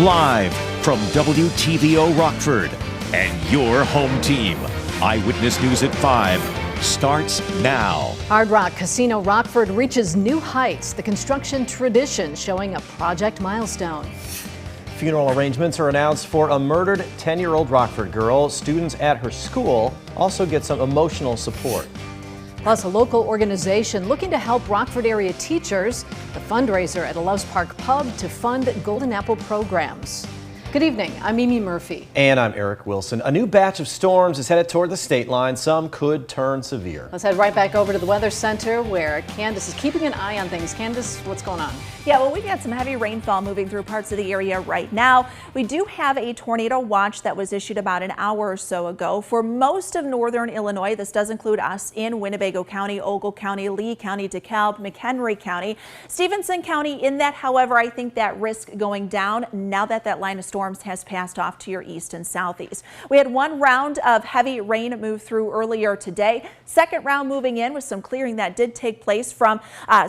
Live from WTVO Rockford and your home team. Eyewitness News at 5 starts now. Hard Rock Casino Rockford reaches new heights. The construction tradition showing a project milestone. Funeral arrangements are announced for a murdered 10-year-old Rockford girl. Students at her school also get some emotional support. Plus, a local organization looking to help Rockford area teachers. The fundraiser at a Loves Park pub to fund Golden Apple programs. Good evening, I'm Mimi Murphy. And I'm Eric Wilson. A new batch of storms is headed toward the state line. Some could turn severe. Let's head right back over to the Weather Center where Candace is keeping an eye on things. Candace, what's going on? Yeah, well, we've got some heavy rainfall moving through parts of the area right now. We do have a tornado watch that was issued about an hour or so ago for most of northern Illinois. This does include us in Winnebago County, Ogle County, Lee County, DeKalb, McHenry County, Stevenson County. In that, however, I think that risk going down now that that line of storms has passed off to your east and southeast. We had one round of heavy rain move through earlier today. Second round moving in with some clearing that did take place from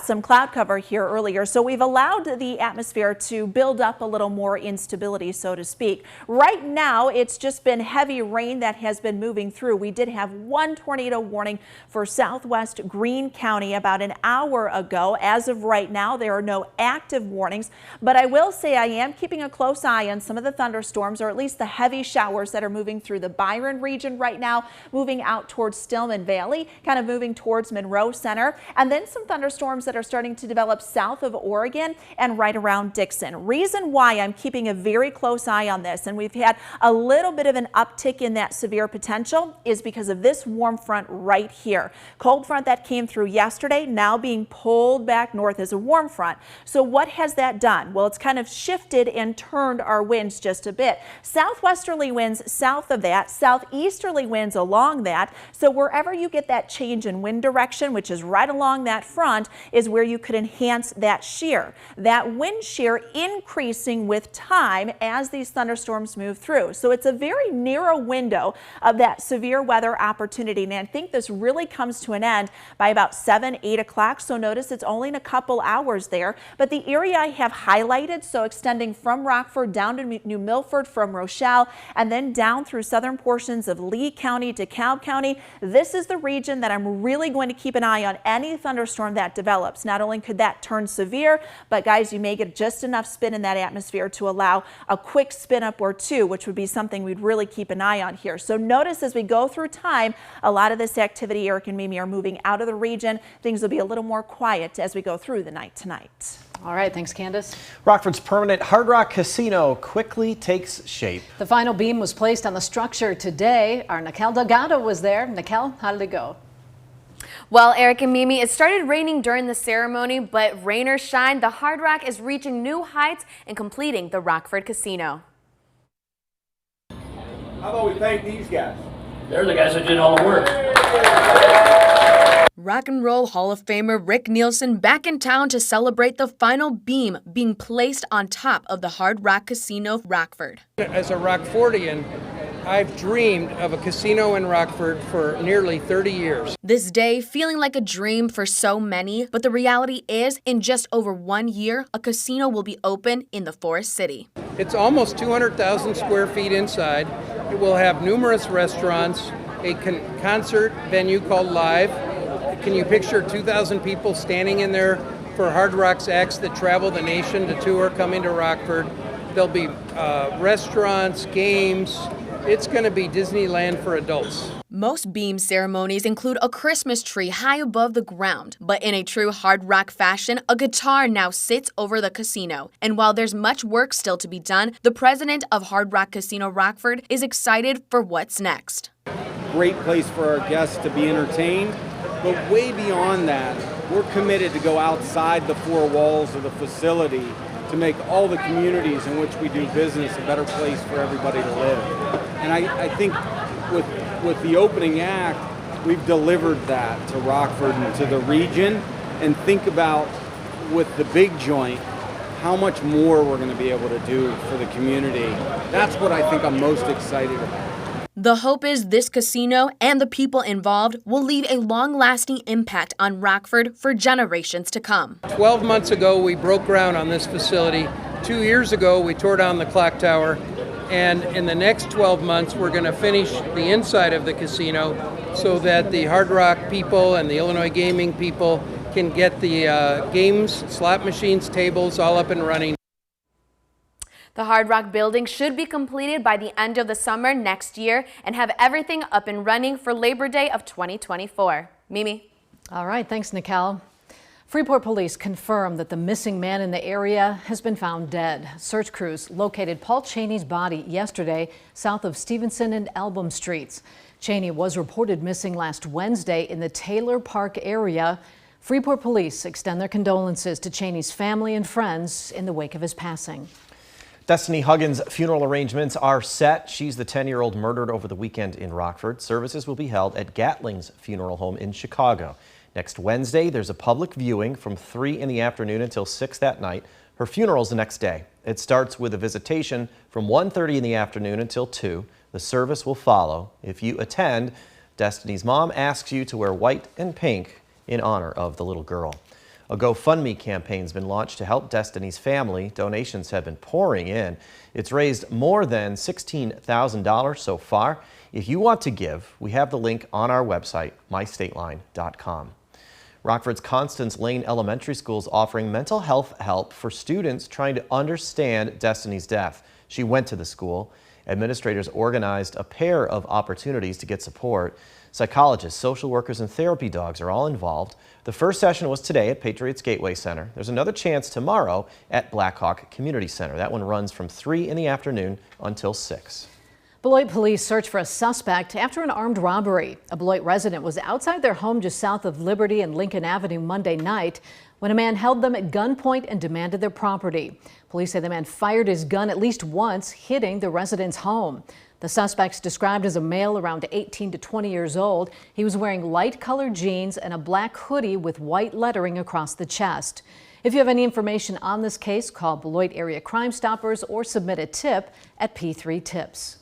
some cloud cover here earlier. So we've allowed the atmosphere to build up a little more instability, so to speak. Right now, it's just been heavy rain that has been moving through. We did have one tornado warning for southwest Greene County about an hour ago. As of right now, there are no active warnings, but I will say I am keeping a close eye on some of the thunderstorms, or at least the heavy showers that are moving through the Byron region right now, moving out towards Stillman Valley, kind of moving towards Monroe Center, and then some thunderstorms that are starting to develop south of Oregon and right around Dixon. Reason why I'm keeping a very close eye on this, and we've had a little bit of an uptick in that severe potential, is because of this warm front right here. Cold front that came through yesterday now being pulled back north as a warm front. So what has that done? Well, it's kind of shifted and turned our winds just a bit. Southwesterly winds south of that, southeasterly winds along that. So wherever you get that change in wind direction, which is right along that front, is where you could enhance that shear. That wind shear increasing with time as these thunderstorms move through. So it's a very narrow window of that severe weather opportunity. And I think this really comes to an end by about 7, 8 o'clock. So notice it's only in a couple hours there. But the area I have highlighted, so extending from Rockford down to New Milford, from Rochelle, and then down through southern portions of Lee County, DeKalb County, this is the region that I'm really going to keep an eye on any thunderstorm that develops. Not only could that turn severe, but guys, you may get just enough spin in that atmosphere to allow a quick spin up or two, which would be something we'd really keep an eye on here. So notice as we go through time, a lot of this activity, Eric and Mimi, are moving out of the region. Things will be a little more quiet as we go through the night tonight. All right, thanks, Candace. Rockford's permanent Hard Rock Casino quickly takes shape. The final beam was placed on the structure today. Our Nikel Delgado was there. Nikel, how did it go? Well, Eric and Mimi, it started raining during the ceremony, but rain or shine, the Hard Rock is reaching new heights and completing the Rockford Casino. How about we thank these guys? They're the guys that did all the work. Rock and Roll Hall of Famer Rick Nielsen back in town to celebrate the final beam being placed on top of the Hard Rock Casino Rockford. As a Rockfordian, I've dreamed of a casino in Rockford for nearly 30 years. This day feeling like a dream for so many, but the reality is in just over 1 year, a casino will be open in the Forest City. It's almost 200,000 square feet inside. It will have numerous restaurants, a concert venue called Live. Can you picture 2,000 people standing in there for Hard Rock's acts that travel the nation to tour coming to Rockford? There'll be restaurants, games. It's going to be Disneyland for adults. Most beam ceremonies include a Christmas tree high above the ground, but in a true Hard Rock fashion, a guitar now sits over the casino. And while there's much work still to be done, the president of Hard Rock Casino Rockford is excited for what's next. Great place for our guests to be entertained, but way beyond that, we're committed to go outside the four walls of the facility to make all the communities in which we do business a better place for everybody to live. And I think with the opening act, we've delivered that to Rockford and to the region. And think about, with the big joint, how much more we're going to be able to do for the community. That's what I think I'm most excited about. The hope is this casino and the people involved will leave a long-lasting impact on Rockford for generations to come. 12 months ago, we broke ground on this facility 2 years ago, we tore down the clock tower, and in the next 12 months, we're going to finish the inside of the casino so that the Hard Rock people and the Illinois gaming people can get the games, slot machines, tables all up and running. The Hard Rock building should be completed by the end of the summer next year and have everything up and running for Labor Day of 2024. Mimi. All right, thanks, Nikel. Freeport Police confirmed that the missing man in the area has been found dead. Search crews located Paul Cheney's body yesterday south of Stevenson and Album Streets. Cheney was reported missing last Wednesday in the Taylor Park area. Freeport Police extend their condolences to Cheney's family and friends in the wake of his passing. Destiny Huggins' funeral arrangements are set. She's the 10-year-old murdered over the weekend in Rockford. Services will be held at Gatling's funeral home in Chicago. Next Wednesday, there's a public viewing from 3 in the afternoon until 6 that night. Her funeral's the next day. It starts with a visitation from 1:30 in the afternoon until 2. The service will follow. If you attend, Destiny's mom asks you to wear white and pink in honor of the little girl. A GoFundMe campaign's been launched to help Destiny's family. Donations have been pouring in. It's raised more than $16,000 so far. If you want to give, we have the link on our website, mystateline.com. Rockford's Constance Lane Elementary School is offering mental health help for students trying to understand Destiny's death. She went to the school. Administrators organized a pair of opportunities to get support. Psychologists, social workers, and therapy dogs are all involved. The first session was today at Patriots Gateway Center. There's another chance tomorrow at Blackhawk Community Center. That one runs from 3 in the afternoon until 6. Beloit Police search for a suspect after an armed robbery. A Beloit resident was outside their home just south of Liberty and Lincoln Avenue Monday night when a man held them at gunpoint and demanded their property. Police say the man fired his gun at least once, hitting the resident's home. The suspect's described as a male around 18 to 20 years old. He was wearing light-colored jeans and a black hoodie with white lettering across the chest. If you have any information on this case, call Beloit Area Crime Stoppers or submit a tip at P3 Tips.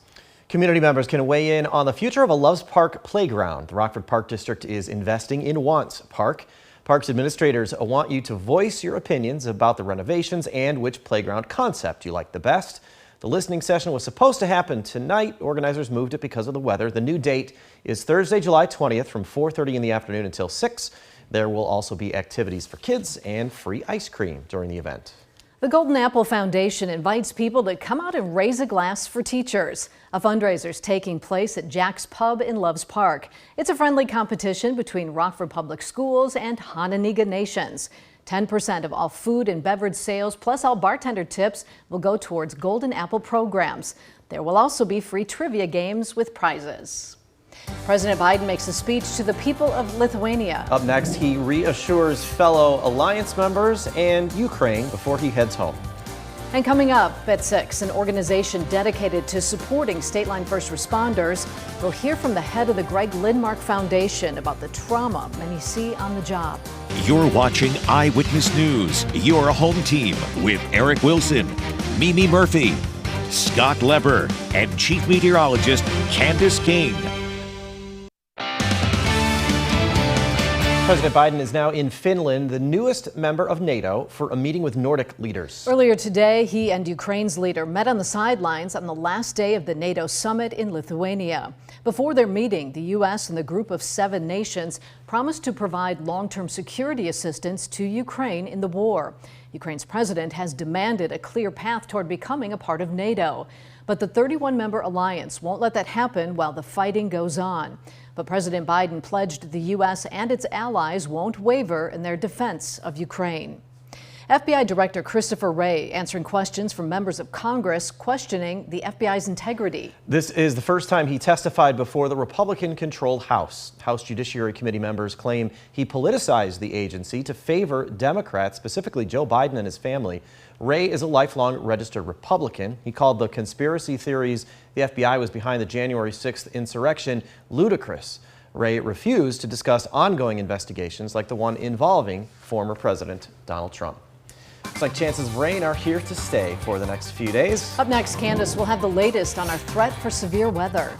Community members can weigh in on the future of a Loves Park playground. The Rockford Park District is investing in Once Park. Parks administrators want you to voice your opinions about the renovations and which playground concept you like the best. The listening session was supposed to happen tonight. Organizers moved it because of the weather. The new date is Thursday, July 20th from 4:30 in the afternoon until 6. There will also be activities for kids and free ice cream during the event. The Golden Apple Foundation invites people to come out and raise a glass for teachers. A fundraiser is taking place at Jack's Pub in Loves Park. It's a friendly competition between Rockford Public Schools and Hononegah Nations. 10% of all food and beverage sales, plus all bartender tips, will go towards Golden Apple programs. There will also be free trivia games with prizes. President Biden makes a speech to the people of Lithuania. Up next, he reassures fellow alliance members and Ukraine before he heads home. And coming up at 6, an organization dedicated to supporting Stateline first responders. We'll hear from the head of the Greg Lindmark Foundation about the trauma many see on the job. You're watching Eyewitness News, your home team with Eric Wilson, Mimi Murphy, Scott Leber, and Chief Meteorologist Candace King. President Biden is now in Finland, the newest member of NATO, for a meeting with Nordic leaders. Earlier today, he and Ukraine's leader met on the sidelines on the last day of the NATO summit in Lithuania. Before their meeting, the U.S. and the group of 7 nations promised to provide long-term security assistance to Ukraine in the war. Ukraine's president has demanded a clear path toward becoming a part of NATO. But the 31-member alliance won't let that happen while the fighting goes on. But President Biden pledged the U.S. and its allies won't waver in their defense of Ukraine. FBI Director Christopher Wray answering questions from members of Congress questioning the FBI's integrity. This is the first time he testified before the Republican-controlled House. House Judiciary Committee members claim he politicized the agency to favor Democrats, specifically Joe Biden and his family. Wray is a lifelong registered Republican. He called the conspiracy theories the FBI was behind the January 6th insurrection ludicrous. Wray refused to discuss ongoing investigations like the one involving former President Donald Trump. Looks like chances of rain are here to stay for the next few days. Up next, Candace will have the latest on our threat for severe weather.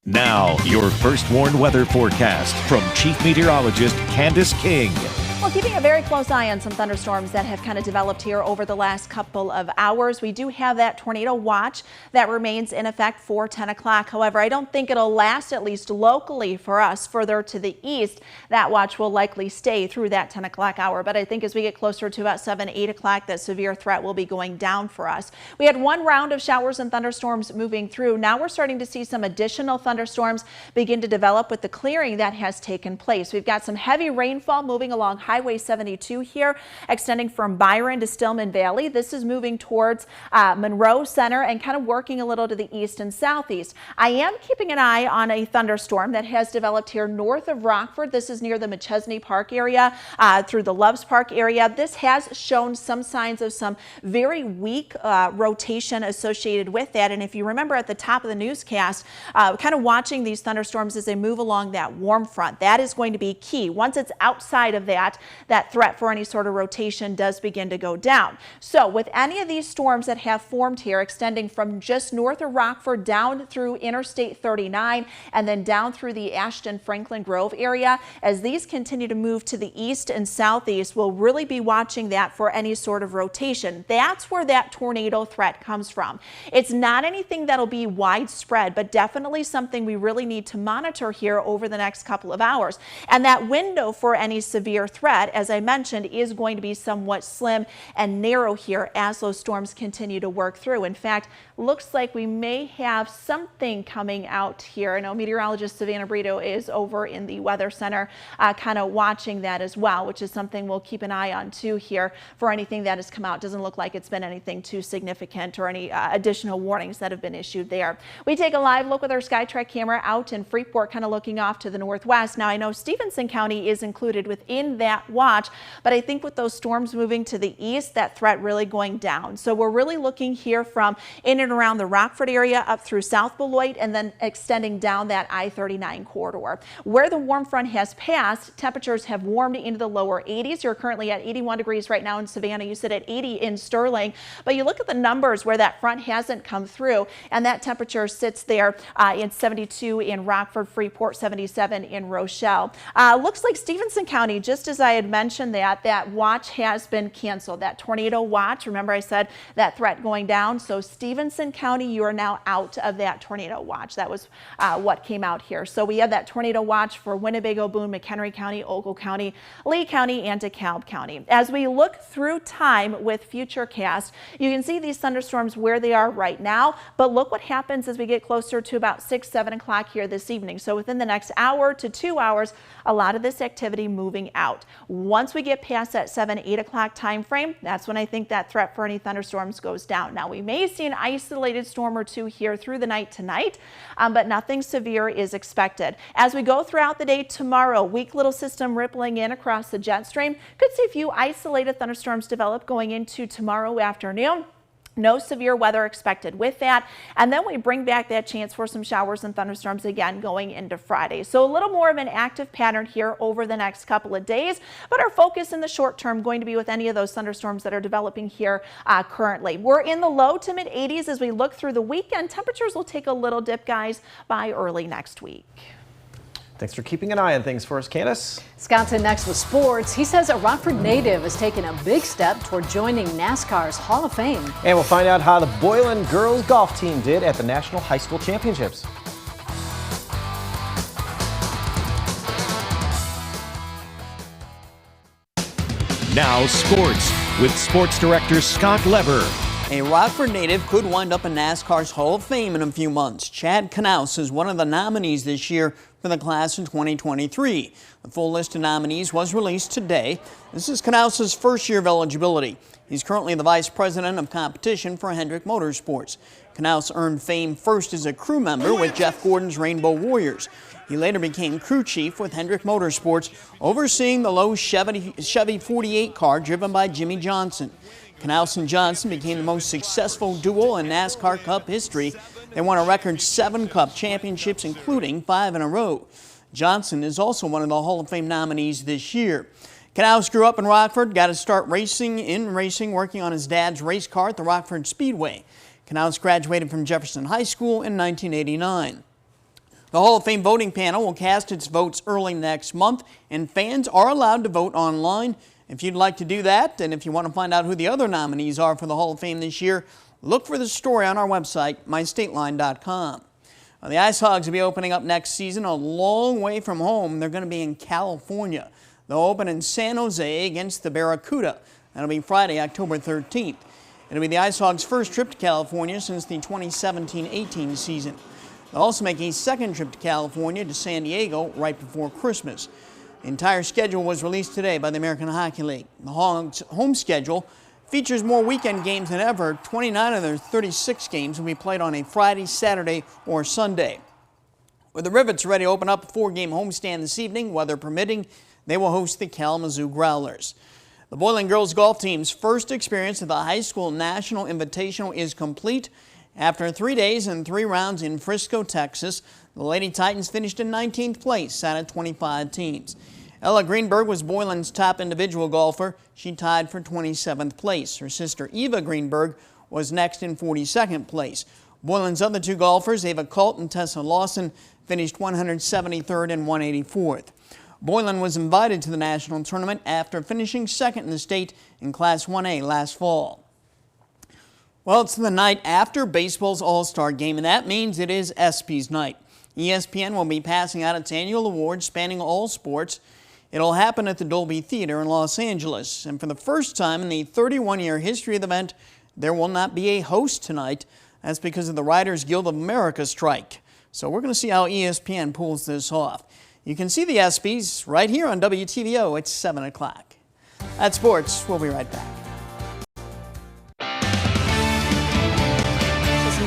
Now, your first warned weather forecast from Chief Meteorologist Candace King. Well, Well, keeping a very close eye on some thunderstorms that have kind of developed here over the last couple of hours. We do have that tornado watch that remains in effect for 10 o'clock. However, I don't think it'll last, at least locally for us further to the east. That watch will likely stay through that 10 o'clock hour. But I think as we get closer to about 7, 8 o'clock, that severe threat will be going down for us. We had one round of showers and thunderstorms moving through. Now we're starting to see some additional thunderstorms begin to develop with the clearing that has taken place. We've got some heavy rainfall moving along Highway 72 here, extending from Byron to Stillman Valley. This is moving towards Monroe Center and kind of working a little to the east and southeast. I am keeping an eye on a thunderstorm that has developed here north of Rockford. This is near the McChesney Park area, through the Loves Park area. This has shown some signs of some very weak rotation associated with that. And if you remember at the top of the newscast, kind of watching these thunderstorms as they move along that warm front, that is going to be key. Once it's outside of that threat for any sort of rotation does begin to go down. So with any of these storms that have formed here, extending from just north of Rockford down through Interstate 39 and then down through the Ashton Franklin Grove area, as these continue to move to the east and southeast, we'll really be watching that for any sort of rotation. That's where that tornado threat comes from. It's not anything that'll be widespread, but definitely something we really need to monitor here over the next couple of hours. And that window for any severe threat, as I mentioned, is going to be somewhat slim and narrow here as those storms continue to work through. In fact, looks like we may have something coming out here. I know meteorologist Savannah Brito is over in the Weather Center kind of watching that as well, which is something we'll keep an eye on too here for anything that has come out. Doesn't look like it's been anything too significant or any additional warnings that have been issued there. We take a live look with our SkyTrack camera out in Freeport, kind of looking off to the northwest. Now I know Stevenson County is included within that watch, but I think with those storms moving to the east, that threat really going down. So we're really looking here from in and around the Rockford area up through South Beloit and then extending down that I-39 corridor. Where the warm front has passed, temperatures have warmed into the lower 80s. You're currently at 81 degrees right now in Savannah. You sit at 80 in Sterling, but you look at the numbers where that front hasn't come through and that temperature sits there in 72 in Rockford, Freeport, 77 in Rochelle. Looks like Stevenson County, just as I had mentioned, that watch has been canceled. That tornado watch, remember I said that threat going down. So Stevenson County, you are now out of that tornado watch. That was what came out here. So we have that tornado watch for Winnebago, Boone, McHenry County, Ogle County, Lee County, and DeKalb County. As we look through time with Futurecast, you can see these thunderstorms where they are right now, but look what happens as we get closer to about 6, 7 o'clock here this evening. So within the next hour to 2 hours, a lot of this activity moving out. Once we get past that 7, 8 o'clock time frame, that's when I think that threat for any thunderstorms goes down. Now we may see an isolated storm or two here through the night tonight, but nothing severe is expected. As we go throughout the day tomorrow, weak little system rippling in across the jet stream. Could see a few isolated thunderstorms develop going into tomorrow afternoon. No severe weather expected with that. And then we bring back that chance for some showers and thunderstorms again going into Friday. So a little more of an active pattern here over the next couple of days. But our focus in the short term going to be with any of those thunderstorms that are developing here currently. We're in the low to mid 80s as we look through the weekend. Temperatures will take a little dip, guys, by early next week. Thanks for keeping an eye on things for us, Candace. Scott's in next with sports. He says a Rockford native has taken a big step toward joining NASCAR's Hall of Fame. And we'll find out how the Boylan girls golf team did at the National High School Championships. Now sports with sports director Scott Leber. A Rockford native could wind up in NASCAR's Hall of Fame in a few months. Chad Knaus is one of the nominees this year for the class in 2023. The full list of nominees was released today. This is Knaus's first year of eligibility. He's currently the vice president of competition for Hendrick Motorsports. Knaus earned fame first as a crew member with Jeff Gordon's Rainbow Warriors. He later became crew chief with Hendrick Motorsports, overseeing the low Chevy 48 car driven by Jimmy Johnson. Knaus and Johnson became the most successful duo in NASCAR Cup history. They won a record 7 Cup championships, including 5 in a row. Johnson is also one of the Hall of Fame nominees this year. Knaus grew up in Rockford, got to start racing, working on his dad's race car at the Rockford Speedway. Knaus graduated from Jefferson High School in 1989. The Hall of Fame voting panel will cast its votes early next month, and fans are allowed to vote online. If you'd like to do that, and if you want to find out who the other nominees are for the Hall of Fame this year, look for the story on our website, mystateline.com. The Ice Hogs will be opening up next season a long way from home. They're going to be in California. They'll open in San Jose against the Barracuda. That'll be Friday, October 13th. It'll be the Ice Hogs' first trip to California since the 2017-18 season. They'll also make a second trip to California to San Diego right before Christmas. The entire schedule was released today by the American Hockey League. The Hogs' home schedule features more weekend games than ever. 29 of their 36 games will be played on a Friday, Saturday, or Sunday. With the Rivets ready to open up a 4-game homestand this evening, weather permitting, they will host the Kalamazoo Growlers. The Boiling Girls golf team's first experience at the High School National Invitational is complete. After 3 days and 3 rounds in Frisco, Texas, the Lady Titans finished in 19th place out of 25 teams. Ella Greenberg was Boylan's top individual golfer. She tied for 27th place. Her sister Eva Greenberg was next in 42nd place. Boylan's other 2 golfers, Ava Colt and Tessa Lawson, finished 173rd and 184th. Boylan was invited to the national tournament after finishing second in the state in Class 1A last fall. Well, it's the night after baseball's All-Star game, and that means it is ESPYs night. ESPN will be passing out its annual award spanning all sports. It'll happen at the Dolby Theater in Los Angeles. And for the first time in the 31-year history of the event, there will not be a host tonight. That's because of the Writers Guild of America strike. So we're going to see how ESPN pulls this off. You can see the ESPYs right here on WTVO at 7 o'clock. That's sports. We'll be right back.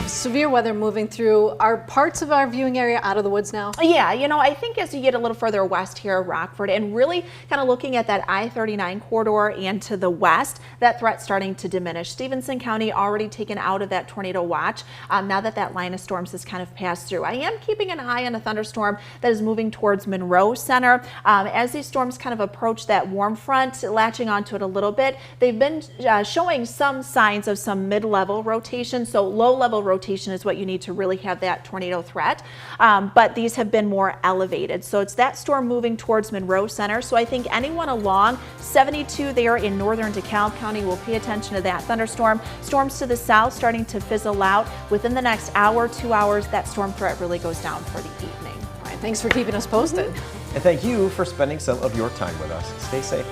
Severe weather moving through. Are parts of our viewing area out of the woods now? Yeah, you know, I think as you get a little further west here, Rockford, and really kind of looking at that I-39 corridor and to the west, that threat's starting to diminish. Stevenson County already taken out of that tornado watch now that that line of storms has kind of passed through. I am keeping an eye on a thunderstorm that is moving towards Monroe Center. As these storms kind of approach that warm front, latching onto it a little bit, they've been showing some signs of some mid-level rotation, so low-level rotation is what you need to really have that tornado threat, but these have been more elevated. So it's that storm moving towards Monroe Center. So I think anyone along 72 there in northern DeKalb County will pay attention to that thunderstorm. Storms to the south starting to fizzle out. Within the next hour, 2 hours, that storm threat really goes down for the evening. All right, thanks for keeping us posted. And thank you for spending some of your time with us. Stay safe.